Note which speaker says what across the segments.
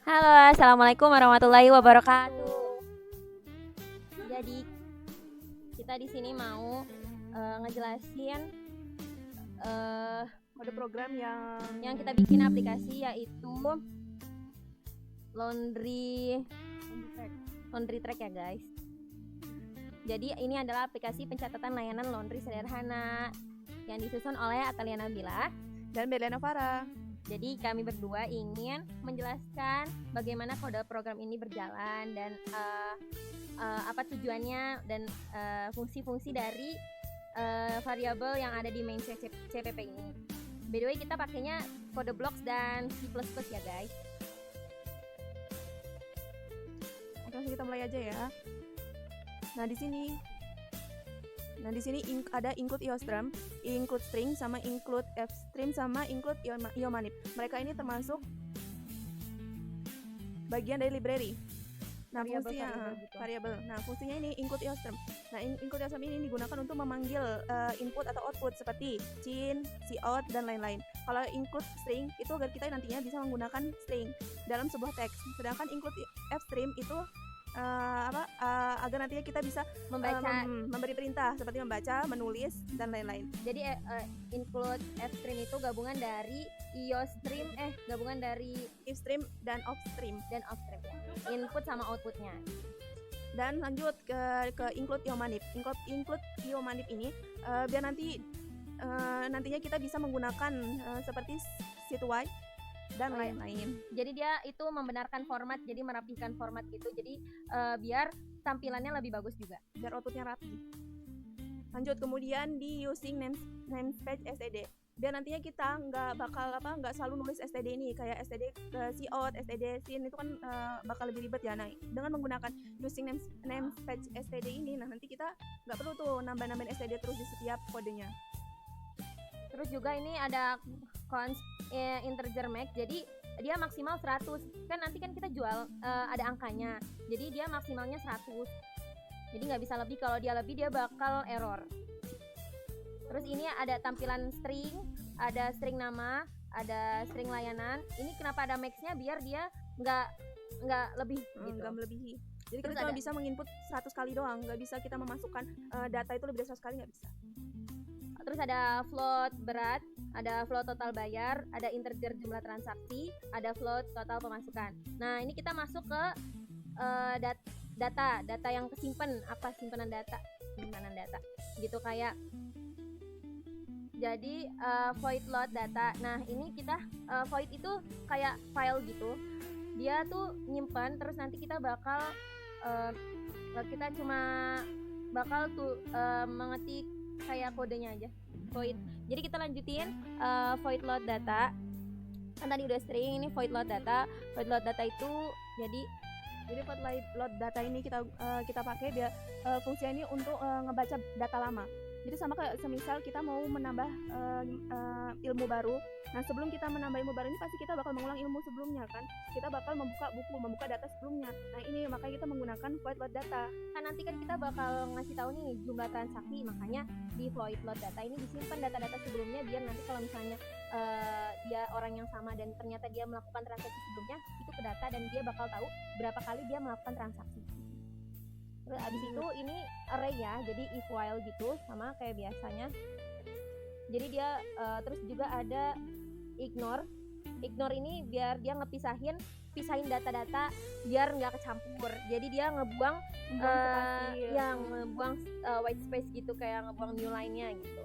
Speaker 1: Halo, assalamualaikum warahmatullahi wabarakatuh. Jadi kita di sini mau ngejelasin
Speaker 2: Kode program
Speaker 1: yang kita bikin aplikasi yaitu laundry track ya guys. Jadi ini adalah aplikasi pencatatan layanan laundry sederhana yang disusun oleh Atalia Nabila
Speaker 2: dan Berliana Farah.
Speaker 1: Jadi kami berdua ingin menjelaskan bagaimana kode program ini berjalan dan apa tujuannya dan fungsi-fungsi dari variabel yang ada di main CPP ini. By the way, kita pakainya kode blocks dan C++ ya guys.
Speaker 2: Oke, langsung kita mulai aja ya. Nah di sini ada include iostream, include string, sama include fstream, sama include iomanip. Mereka ini termasuk bagian dari library. Nah, variabel. Nah, fungsinya ini include iostream. Nah, include iostream ini digunakan untuk memanggil input atau output seperti cin, cout, dan lain-lain. Kalau include string itu agar kita nantinya bisa menggunakan string dalam sebuah teks. Sedangkan include fstream itu agar nantinya kita bisa
Speaker 1: membaca,
Speaker 2: memberi perintah seperti membaca, menulis, dan lain-lain.
Speaker 1: Jadi include fstream itu gabungan dari iostream, gabungan dari
Speaker 2: ifstream dan offstream
Speaker 1: ya. Input sama outputnya.
Speaker 2: Dan lanjut ke include iomanip. Include iomanip ini biar nantinya kita bisa menggunakan seperti situai dan lain-lain.
Speaker 1: Jadi dia itu membenarkan format, jadi merapikan format gitu. Jadi biar tampilannya lebih bagus juga,
Speaker 2: biar outputnya rapi. Lanjut kemudian di using namespace std. Biar nantinya kita nggak selalu nulis std ini kayak std cout, std sin itu kan bakal lebih ribet ya. Nah, dengan menggunakan using namespace std ini, nah nanti kita nggak perlu tuh nambahin std terus di setiap kodenya.
Speaker 1: Terus juga ini ada const integer max, jadi dia maksimal 100. Kan nanti kan kita jual ada angkanya, jadi dia maksimalnya 100. Jadi nggak bisa lebih, kalau dia lebih dia bakal error. Terus ini ada tampilan string, ada string nama, ada string layanan. Ini kenapa ada max-nya, biar dia nggak lebih gitu.
Speaker 2: Nggak melebihi. Jadi kita cuma bisa menginput 100 kali doang, nggak bisa kita memasukkan data itu lebih dari 100 kali, nggak bisa.
Speaker 1: Terus ada float berat, ada float total bayar, ada integer jumlah transaksi, ada float total pemasukan. Nah ini kita masuk ke data yang kesimpan, apa simpanan data gitu kayak. Jadi void load data. Nah ini kita void itu kayak file gitu, dia tuh nyimpan, terus nanti kita bakal kita cuma bakal tuh mengetik kayak kodenya aja, void. Jadi kita lanjutin void load data. Kan tadi udah string, ini void load data. Void load data itu jadi
Speaker 2: void load data ini kita pakai biar fungsinya ini untuk ngebaca data lama. Jadi sama kayak semisal kita mau menambah ilmu baru. Nah sebelum kita menambah ilmu baru ini pasti kita bakal mengulang ilmu sebelumnya kan. Kita bakal membuka buku, membuka data sebelumnya. Nah ini makanya kita menggunakan void load data.
Speaker 1: Kan nanti kan kita bakal ngasih tahu nih jumlah transaksi, makanya di void load data ini disimpan data-data sebelumnya, biar nanti kalau misalnya dia orang yang sama dan ternyata dia melakukan transaksi sebelumnya, itu ke data dan dia bakal tahu berapa kali dia melakukan transaksi. Terus abis itu ini array ya, jadi if while gitu, sama kayak biasanya. Jadi dia terus juga ada ignore ini biar dia pisahin data-data biar nggak kecampur. Jadi dia ngebuang white space gitu, kayak ngebuang new line-nya gitu.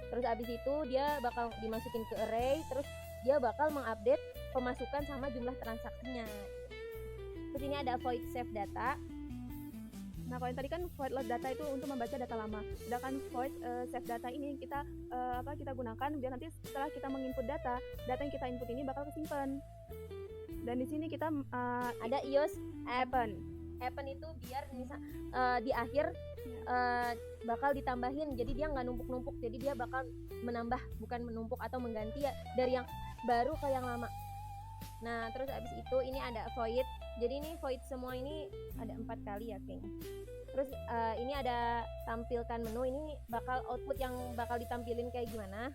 Speaker 1: Terus abis itu dia bakal dimasukin ke array, terus dia bakal mengupdate pemasukan sama jumlah transaksinya. Terus ini ada void save data.
Speaker 2: Nah kalau yang tadi kan void load data itu untuk membaca data lama, sedangkan void save data ini kita gunakan biar nanti setelah kita menginput data yang kita input ini bakal kesimpan. Dan di sini kita
Speaker 1: ada use happen itu biar misal di akhir bakal ditambahin, jadi dia nggak numpuk-numpuk, jadi dia bakal menambah bukan menumpuk atau mengganti ya, dari yang baru ke yang lama. Nah terus abis itu ini ada void. Jadi ini void semua ini ada 4 kali ya kayaknya. Terus ini ada tampilkan menu, ini bakal output yang bakal ditampilin kayak gimana.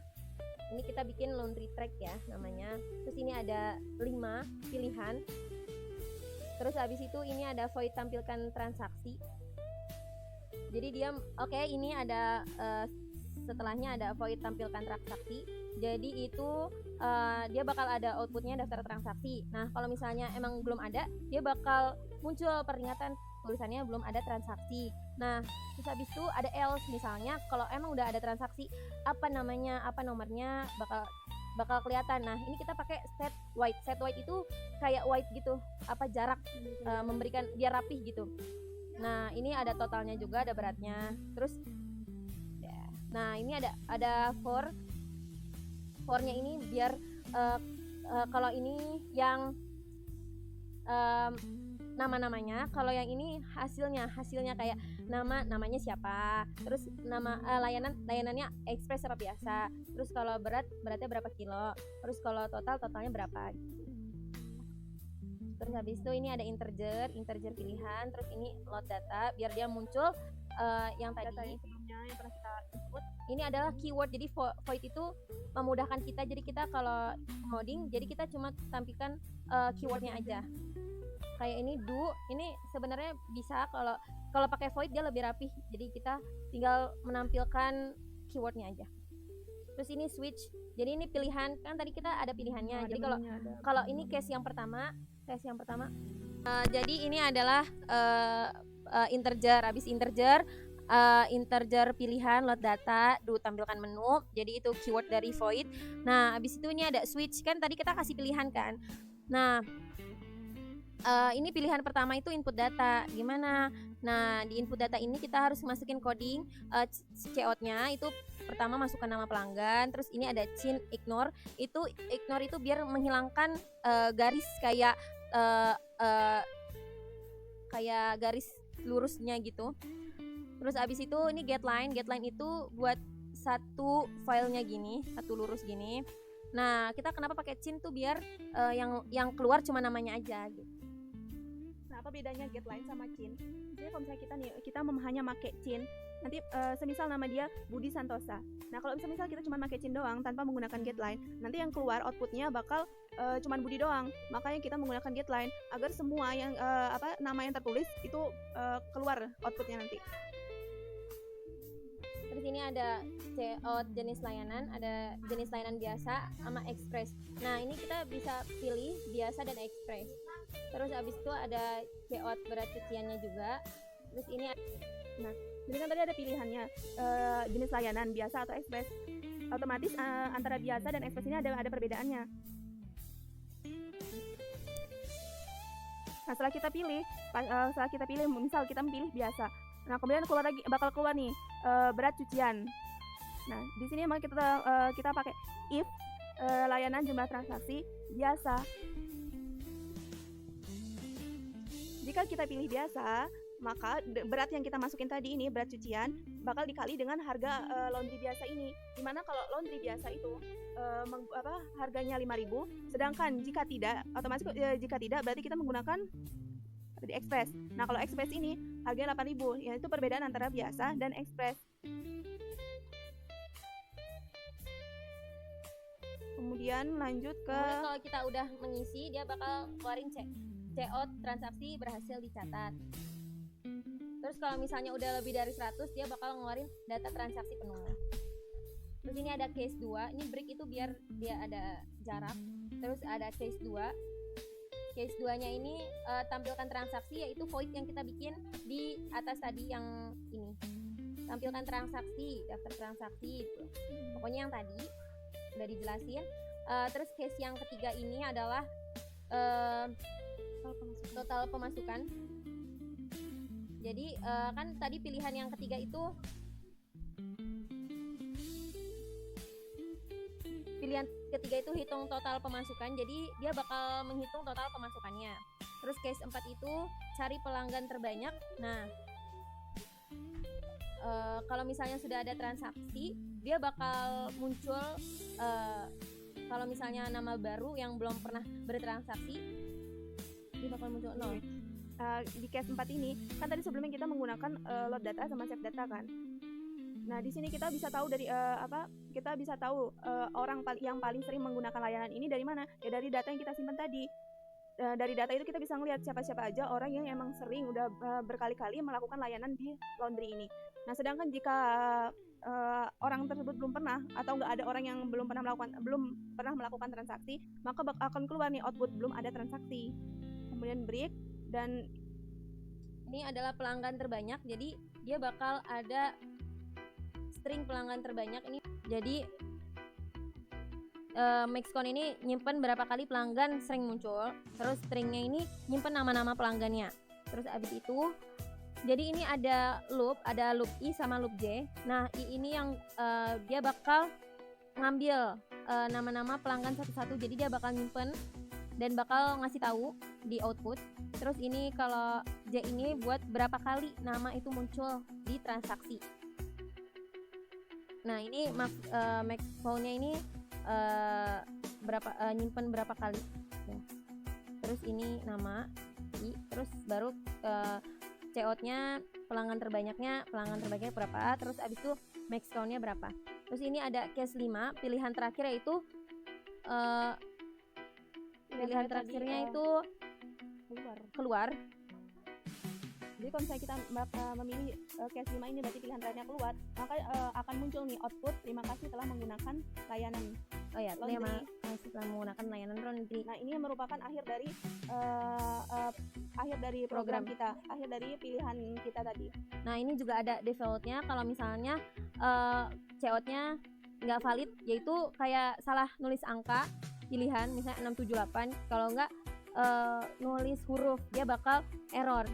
Speaker 1: Ini kita bikin laundry track ya namanya. Terus ini ada 5 pilihan. Terus habis itu ini ada void tampilkan transaksi. Jadi dia ini ada setelahnya ada void tampilkan transaksi. Jadi itu dia bakal ada outputnya daftar transaksi. Nah kalau misalnya emang belum ada, dia bakal muncul peringatan tulisannya belum ada transaksi. Nah terus habis itu ada else, misalnya kalau emang udah ada transaksi, apa namanya, apa nomornya bakal kelihatan. Nah ini kita pakai set white itu kayak white gitu, apa jarak, memberikan biar rapih gitu. Nah ini ada totalnya juga, ada beratnya. Terus nah ini ada for-nya ini biar kalau ini yang nama-namanya, kalau yang ini hasilnya kayak namanya siapa, terus nama layanannya ekspres apa biasa, terus kalau beratnya berapa kilo, terus kalau totalnya berapa. Terus habis itu ini ada integer pilihan, terus ini load data biar dia muncul yang tadi
Speaker 2: sebelumnya yang pernah kita input.
Speaker 1: Ini adalah keyword, jadi void itu memudahkan kita, jadi kita kalau coding jadi kita cuma tampilkan keywordnya aja. Kayak ini do, ini sebenarnya bisa kalau pakai void dia lebih rapih, jadi kita tinggal menampilkan keywordnya aja. Terus ini switch, jadi ini pilihan, kan tadi kita ada pilihannya. Jadi kalau ini case yang pertama jadi ini adalah integer. Habis integer pilihan load data, do tampilkan menu, jadi itu keyword dari void. Nah habis itu ini ada switch, kan tadi kita kasih pilihan kan. Nah ini pilihan pertama itu input data gimana. Nah di input data ini kita harus masukin coding cout-nya. Itu pertama masukkan nama pelanggan, terus ini ada chain ignore itu biar menghilangkan garis kayak garis lurusnya gitu. Terus abis itu ini getLine itu buat satu filenya gini, satu lurus gini. Nah kita kenapa pakai chain tuh biar yang keluar cuma namanya aja gitu.
Speaker 2: Nah, apa bedanya getLine sama chain? Jadi kalau misalnya kita hanya pakai chain, nanti semisal nama dia Budi Santosa. Nah, kalau misal kita cuma pakai chain doang tanpa menggunakan getLine, nanti yang keluar outputnya bakal cuma Budi doang. Makanya kita menggunakan getLine agar semua yang nama yang tertulis itu keluar outputnya nanti.
Speaker 1: Terus ini ada cout jenis layanan, ada jenis layanan biasa sama express. Nah ini kita bisa pilih biasa dan express. Terus abis itu ada cout berat cuciannya juga. Terus ini
Speaker 2: jadi kan tadi ada pilihannya jenis layanan biasa atau express. Otomatis antara biasa dan express ini ada perbedaannya. Nah setelah kita pilih misal kita memilih biasa. Nah kemudian bakal keluar nih berat cucian. Nah di sini emang kita pakai if layanan jumlah transaksi biasa. Jika kita pilih biasa, maka berat yang kita masukin tadi ini, berat cucian, bakal dikali dengan harga laundry biasa ini. Dimana kalau laundry biasa itu harganya 5.000, sedangkan jika tidak, otomatis jika tidak berarti kita menggunakan di express. Nah kalau express ini harganya 8.000, yaitu perbedaan antara biasa dan express. Kemudian lanjut ke
Speaker 1: kalau kita udah mengisi, dia bakal keluarin cout transaksi berhasil dicatat. Terus kalau misalnya udah lebih dari 100, dia bakal ngeluarin data transaksi penuh. Terus ini ada case 2, ini break itu biar dia ada jarak. Terus ada case 2. Case 2-nya ini tampilkan transaksi, yaitu void yang kita bikin di atas tadi yang ini. Tampilkan transaksi, daftar transaksi itu. Pokoknya yang tadi udah dijelasin. Terus case yang ketiga ini adalah total pemasukan. Jadi kan tadi pilihan yang ketiga itu hitung total pemasukan, jadi dia bakal menghitung total pemasukannya. Terus case 4 itu cari pelanggan terbanyak. Nah kalau misalnya sudah ada transaksi, dia bakal muncul kalau misalnya nama baru yang belum pernah bertransaksi, dia bakal muncul 0.
Speaker 2: Di case 4 ini kan tadi sebelumnya kita menggunakan load data sama save data kan. Nah di sini kita bisa tahu dari orang yang paling sering menggunakan layanan ini dari mana? Ya dari data yang kita simpan tadi. dari data itu kita bisa ngelihat siapa-siapa aja orang yang emang sering udah berkali-kali melakukan layanan di laundry ini. Nah, sedangkan jika orang tersebut belum pernah atau nggak ada orang yang belum pernah melakukan transaksi, maka akan keluar nih output belum ada transaksi. Kemudian break, dan
Speaker 1: ini adalah pelanggan terbanyak, jadi dia bakal ada string pelanggan terbanyak ini. Jadi Maxcon ini nyimpen berapa kali pelanggan sering muncul, terus stringnya ini nyimpen nama-nama pelanggannya. Terus abis itu jadi ini ada loop I sama loop J. Nah, I ini yang dia bakal ngambil nama-nama pelanggan satu-satu. Jadi dia bakal nyimpen dan bakal ngasih tahu di output. Terus ini kalau J ini buat berapa kali nama itu muncul di transaksi. Nah, ini Maxcon-nya ini nyimpen berapa kali. Terus ini nama I, terus baru COT-nya pelanggan terbanyaknya berapa, terus abis itu max count-nya berapa. Terus ini ada case 5, pilihan terakhir yaitu pilihan terakhirnya itu keluar.
Speaker 2: Jadi kalau misalnya kita memilih case 5 ini berarti pilihan terakhirnya keluar, maka akan muncul nih output terima kasih telah menggunakan layanan.
Speaker 1: Oh ya, terima kasih telah menggunakan layanan laundry.
Speaker 2: Nah, ini merupakan akhir dari program kita, akhir dari pilihan kita tadi.
Speaker 1: Nah, ini juga ada default-nya kalau misalnya COT-nya nggak valid, yaitu kayak salah nulis angka pilihan misalnya 678, kalau nggak nulis huruf dia bakal error.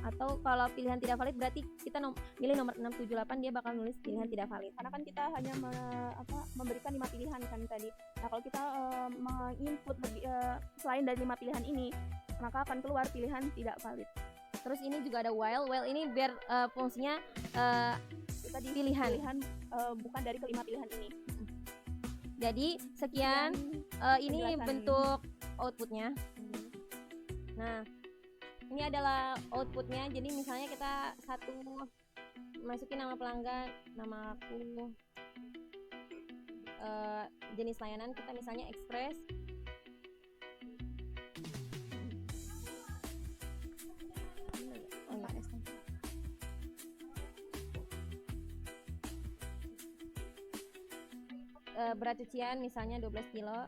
Speaker 1: Atau kalau pilihan tidak valid berarti kita pilih nomor 678, dia bakal nulis pilihan tidak valid.
Speaker 2: Karena kan kita hanya memberikan 5 pilihan kan tadi. Nah, kalau kita menginput selain dari 5 pilihan ini, maka akan keluar pilihan tidak valid.
Speaker 1: Terus ini juga ada while ini biar fungsinya
Speaker 2: kita di
Speaker 1: pilihan
Speaker 2: bukan dari kelima pilihan ini.
Speaker 1: Jadi sekian ini bentuk outputnya. Nah, ini adalah outputnya. Jadi misalnya kita masukin nama pelanggan, nama aku, jenis layanan kita misalnya Express. Berat cucian misalnya 12 kilo.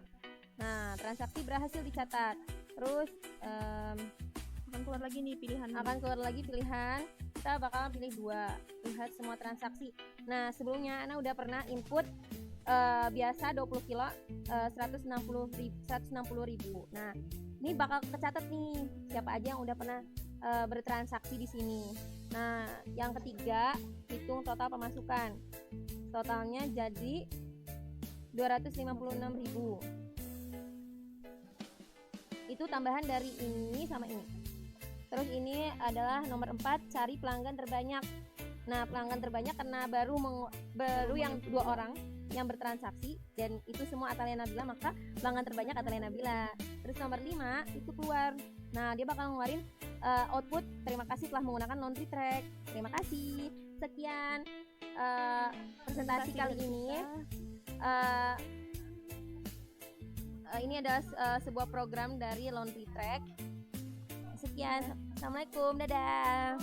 Speaker 1: Nah, transaksi berhasil dicatat. Terus
Speaker 2: akan keluar lagi nih pilihan.
Speaker 1: Kita bakal pilih 2, lihat semua transaksi. Nah, sebelumnya Ana udah pernah input biasa 20 kilo 160.000. Nah, ini bakal kecatat nih siapa aja yang udah pernah bertransaksi di sini. Nah, yang ketiga, hitung total pemasukan. Totalnya jadi 256.000. Itu tambahan dari ini sama ini. Terus ini adalah nomor 4, cari pelanggan terbanyak. Nah, pelanggan terbanyak karena baru yang 2 orang yang bertransaksi dan itu semua Atalia Nabila, maka pelanggan terbanyak Atalia Nabila. Terus nomor 5 itu keluar. Nah, dia bakal ngeluarin output terima kasih telah menggunakan laundry track. Terima kasih. Sekian presentasi kali ini. Ini adalah sebuah program dari laundry track. Sekian, assalamualaikum, dadah.